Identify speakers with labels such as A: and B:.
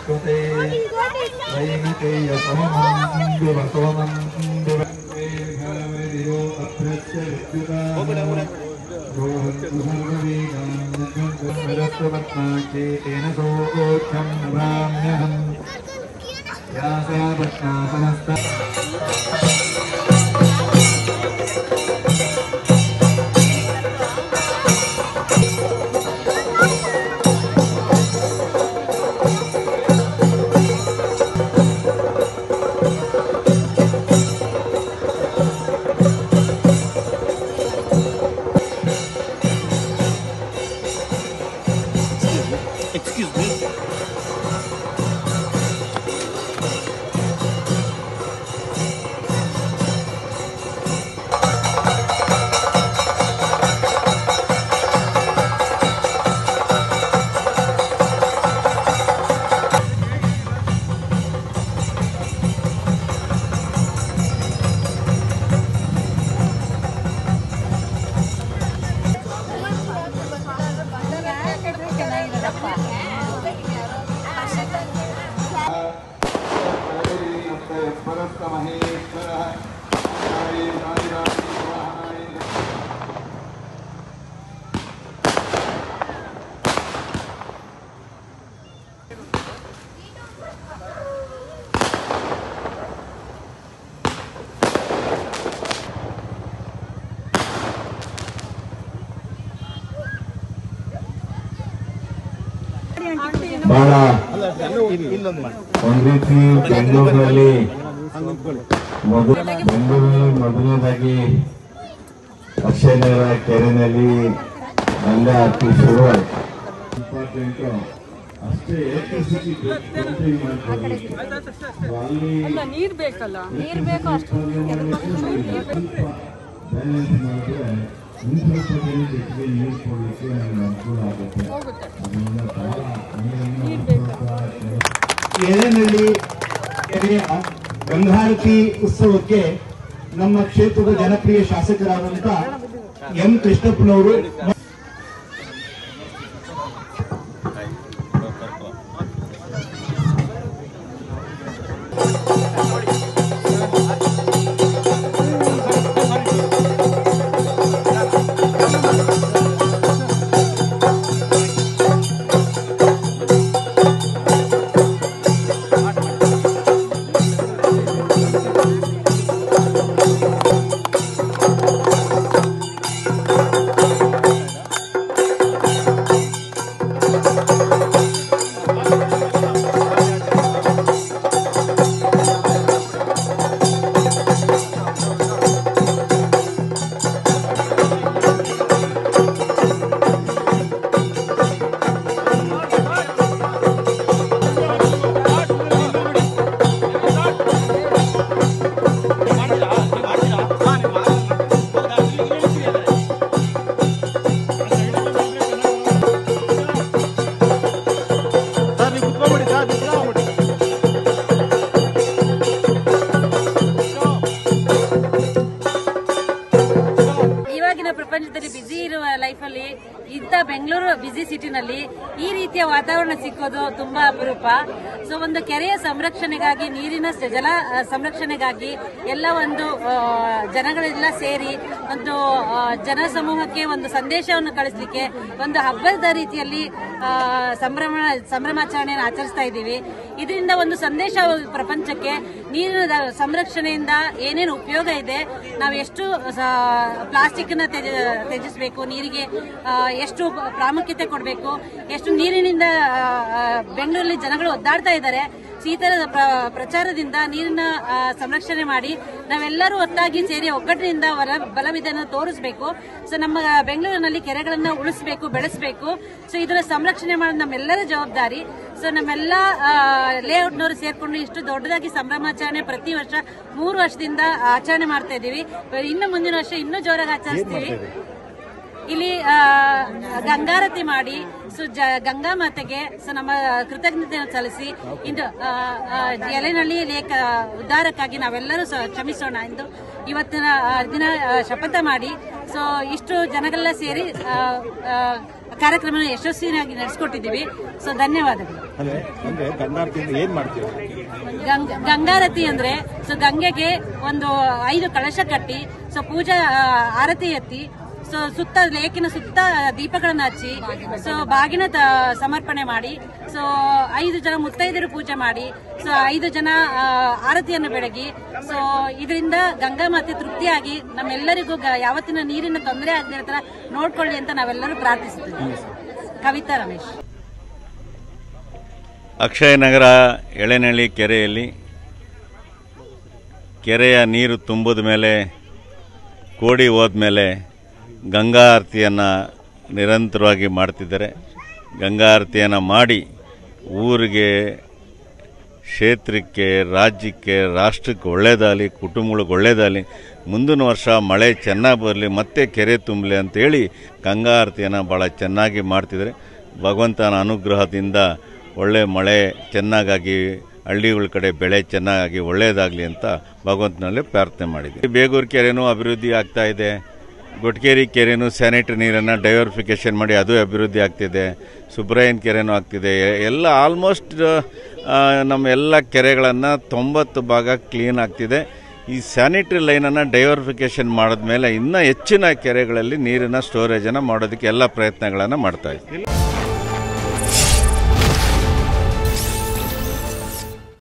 A: Vashvate Vainateya Somam Somam Bhavadiyo Aprasya Vidyuta Rohantu Sarvavedam Narastavatmake Tena Socham Navamyaham Yasa Vatma Samasta
B: Excuse me.
A: ಬಹಳ ಒಂದು ರೀತಿ ಬೆಂಗಳೂರಿನಲ್ಲಿ ಮೊದಲನೇದಾಗಿ ಅಕ್ಷಯನಗರ ಕೆರೆನಲ್ಲಿ ಗಂಗಾ ಆರತಿ ಶುರುವಾಯಿತು. ಇಂಪಾರ್ಟೆಂಟ್ ಅಷ್ಟೇ ಎಲೆಕ್ಟ್ರಿಸಿಟಿ
C: ನೀರ್ ಬೇಕಲ್ಲ, ನೀರ್ ಬೇಕು ಅಷ್ಟು
A: ಬ್ಯಾಲೆನ್ಸ್ ಮಾಡಿದ್ರೆ ನೀರು ಕೊಡಲಿಕ್ಕೆ ನಮ್ಗೆ ಅನುಕೂಲ ಆಗುತ್ತೆ.
D: ಕೆರೆನಲ್ಲಿ ಕೆರೆಯ ಗಂಗಾರತಿ ಉತ್ಸವಕ್ಕೆ ನಮ್ಮ ಕ್ಷೇತ್ರದ ಜನಪ್ರಿಯ ಶಾಸಕರಾದಂತ ಎಂ ಕೃಷ್ಣಪ್ಪನವರು
C: ಪ್ರಪಂಚದಲ್ಲಿ ಬಿಸಿ ಇರುವ ಲೈಫಲ್ಲಿ ಇಂಥ ಬೆಂಗಳೂರು ಬಿಸಿ ಸಿಟಿನಲ್ಲಿ ಈ ರೀತಿಯ ವಾತಾವರಣ ಸಿಕ್ಕೋದು ತುಂಬಾ ಅಪರೂಪ. ಸೊ ಒಂದು ಕೆರೆಯ ಸಂರಕ್ಷಣೆಗಾಗಿ, ನೀರಿನ ಜಲ ಸಂರಕ್ಷಣೆಗಾಗಿ ಎಲ್ಲ ಒಂದು ಜನಗಳೆಲ್ಲ ಸೇರಿ ಒಂದು ಜನಸಮೂಹಕ್ಕೆ ಒಂದು ಸಂದೇಶವನ್ನು ಕಳಿಸಲಿಕ್ಕೆ ಒಂದು ಹಬ್ಬದ ರೀತಿಯಲ್ಲಿ ಸಂಭ್ರಮಾಚರಣೆಯನ್ನು ಆಚರಿಸ್ತಾ ಇದ್ದೀವಿ. ಇದರಿಂದ ಒಂದು ಸಂದೇಶ ಪ್ರಪಂಚಕ್ಕೆ ನೀರಿನ ಸಂರಕ್ಷಣೆಯಿಂದ ಏನೇನು ಉಪಯೋಗ ಇದೆ, ನಾವು ಎಷ್ಟು ಪ್ಲಾಸ್ಟಿಕ್ ನ ತ್ಯಜಿಸಬೇಕು, ನೀರಿಗೆ ಎಷ್ಟು ಪ್ರಾಮುಖ್ಯತೆ ಕೊಡಬೇಕು, ಎಷ್ಟು ನೀರಿನಿಂದ ಬೆಂಗಳೂರಲ್ಲಿ ಜನಗಳು ಒದ್ದಾಡ್ತಾ ಇದ್ದಾರೆ. ಈ ತರದ ಪ್ರಚಾರದಿಂದ ನೀರಿನ ಸಂರಕ್ಷಣೆ ಮಾಡಿ ನಾವೆಲ್ಲರೂ ಒಟ್ಟಾಗಿ ಸೇರಿ ಒಗ್ಗಟ್ಟಿನಿಂದ ಬಲವಿದನ್ನು ತೋರಿಸಬೇಕು. ಸೊ ನಮ್ಮ ಬೆಂಗಳೂರಿನಲ್ಲಿ ಕೆರೆಗಳನ್ನ ಉಳಿಸಬೇಕು, ಬೆಳೆಸಬೇಕು. ಸೊ ಇದರ ಸಂರಕ್ಷಣೆ ಮಾಡೋದು ನಮ್ಮೆಲ್ಲರ ಜವಾಬ್ದಾರಿ. ಸೊ ನಮ್ಮೆಲ್ಲ ಲೇಔಟ್ನವರು ಸೇರ್ಕೊಂಡು ಇಷ್ಟು ದೊಡ್ಡದಾಗಿ ಸಂಭ್ರಮಾಚರಣೆ ಪ್ರತಿ ವರ್ಷ 3 ವರ್ಷದಿಂದ ಆಚರಣೆ ಮಾಡ್ತಾ ಇದ್ದೀವಿ. ಇನ್ನು ಮುಂದಿನ ವರ್ಷ ಇನ್ನೂ ಜೋರಾಗಿ ಆಚರಿಸ್ತೀವಿ. ಇಲ್ಲಿ ಗಂಗಾರತಿ ಮಾಡಿ ಗಂಗಾ ಮಾತೆಗೆ ನಮ್ಮ ಕೃತಜ್ಞತೆಯನ್ನು ಸಲ್ಲಿಸಿ ಇಂದು ಯಲೆನಹಳ್ಳಿ ಲೇಕ್ ಉದ್ಧಾರಕ್ಕಾಗಿ ನಾವೆಲ್ಲರೂ ಶ್ರಮಿಸೋಣ ಎಂದು ಇವತ್ತಿನ ದಿನ ಶಪಥ ಮಾಡಿ ಇಷ್ಟು ಜನಗಳೆಲ್ಲ ಸೇರಿ ಕಾರ್ಯಕ್ರಮ ಯಶಸ್ವಿಯಾಗಿ ನಡೆಸಿಕೊಟ್ಟಿದ್ದೀವಿ. ಸೊ ಧನ್ಯವಾದಗಳು. ಗಂಗಾರತಿ ಅಂದ್ರೆ ಸೊ ಗಂಗೆಗೆ ಒಂದು 5 ಕಳಶ ಕಟ್ಟಿ ಸೊ ಪೂಜಾ ಆರತಿ ಎತ್ತಿ ಸೊ ಸುತ್ತ ಲೇಕಿನ ಸುತ್ತ ದೀಪಗಳನ್ನ ಹಚ್ಚಿ ಸೊ ಬಾಗಿನ ಸಮರ್ಪಣೆ ಮಾಡಿ ಸೊ 5 ಜನ ಮುತ್ತೈದೆಯರು ಪೂಜೆ ಮಾಡಿ ಸೊ 5 ಜನ ಆರತಿಯನ್ನು ಬೆಳಗಿ ಸೊ ಇದರಿಂದ ಗಂಗಾ ಮಾತೆ ತೃಪ್ತಿಯಾಗಿ ನಮ್ಮೆಲ್ಲರಿಗೂ ಯಾವತ್ತಿನ ನೀರಿನ ತೊಂದರೆ ಆಗದಿರೋ ತರ ನೋಡ್ಕೊಳ್ಳಿ ಅಂತ ನಾವೆಲ್ಲರೂ ಪ್ರಾರ್ಥಿಸುತ್ತಿದ್ದೀವಿ. ಕವಿತಾ ರಮೇಶ್.
B: ಅಕ್ಷಯನಗರ ಎಳೆನಳ್ಳಿ ಕೆರೆಯಲ್ಲಿ ಕೆರೆಯ ನೀರು ತುಂಬಿದ ಮೇಲೆ ಕೋಡಿ ಹೋದ್ಮೇಲೆ ಗಂಗಾ ಆರತಿಯನ್ನು ನಿರಂತರವಾಗಿ ಮಾಡ್ತಿದ್ದಾರೆ. ಗಂಗಾ ಆರತಿಯನ್ನು ಮಾಡಿ ಊರಿಗೆ, ಕ್ಷೇತ್ರಕ್ಕೆ, ರಾಜ್ಯಕ್ಕೆ, ರಾಷ್ಟ್ರಕ್ಕೆ ಒಳ್ಳೆಯದಾಗಲಿ, ಕುಟುಂಬಗಳಿಗೆ ಒಳ್ಳೆಯದಾಗಲಿ, ಮುಂದಿನ ವರ್ಷ ಮಳೆ ಚೆನ್ನಾಗಿ ಬರಲಿ, ಮತ್ತೆ ಕೆರೆ ತುಂಬಲಿ ಅಂತೇಳಿ ಗಂಗಾ ಆರತಿಯನ್ನು ಭಾಳ ಚೆನ್ನಾಗಿ ಮಾಡ್ತಿದ್ದಾರೆ. ಭಗವಂತನ ಅನುಗ್ರಹದಿಂದ ಒಳ್ಳೆ ಮಳೆ ಚೆನ್ನಾಗಾಗಿ, ಹಳ್ಳಿಗಳ ಕಡೆ ಬೆಳೆ ಚೆನ್ನಾಗಿ ಒಳ್ಳೆಯದಾಗಲಿ ಅಂತ ಭಗವಂತನಲ್ಲಿ ಪ್ರಾರ್ಥನೆ ಮಾಡಿದ್ದೀವಿ. ಬೇಗೂರು ಕೆರೆನೂ ಅಭಿವೃದ್ಧಿ ಆಗ್ತಾ ಇದೆ. ಗೊಟ್ಕೇರಿ ಕೆರೆನೂ ಸ್ಯಾನಿಟರಿ ನೀರನ್ನು ಡೈವರ್ಫಿಕೇಷನ್ ಮಾಡಿ ಅದು ಅಭಿವೃದ್ಧಿ ಆಗ್ತಿದೆ. ಸುಬ್ರಾಯನ್ ಕೆರೆನೂ ಆಗ್ತಿದೆ. ಎಲ್ಲ ಆಲ್ಮೋಸ್ಟ್ ನಮ್ಮ ಎಲ್ಲ ಕೆರೆಗಳನ್ನು 90 ಭಾಗ ಕ್ಲೀನ್ ಆಗ್ತಿದೆ. ಈ ಸ್ಯಾನಿಟರಿ ಲೈನನ್ನು ಡೈವರ್ಫಿಕೇಷನ್ ಮಾಡಿದ್ಮೇಲೆ ಇನ್ನೂ ಹೆಚ್ಚಿನ ಕೆರೆಗಳಲ್ಲಿ ನೀರಿನ ಸ್ಟೋರೇಜನ್ನು ಮಾಡೋದಕ್ಕೆ ಎಲ್ಲ ಪ್ರಯತ್ನಗಳನ್ನು ಮಾಡ್ತಾ ಇದ್ದೀವಿ.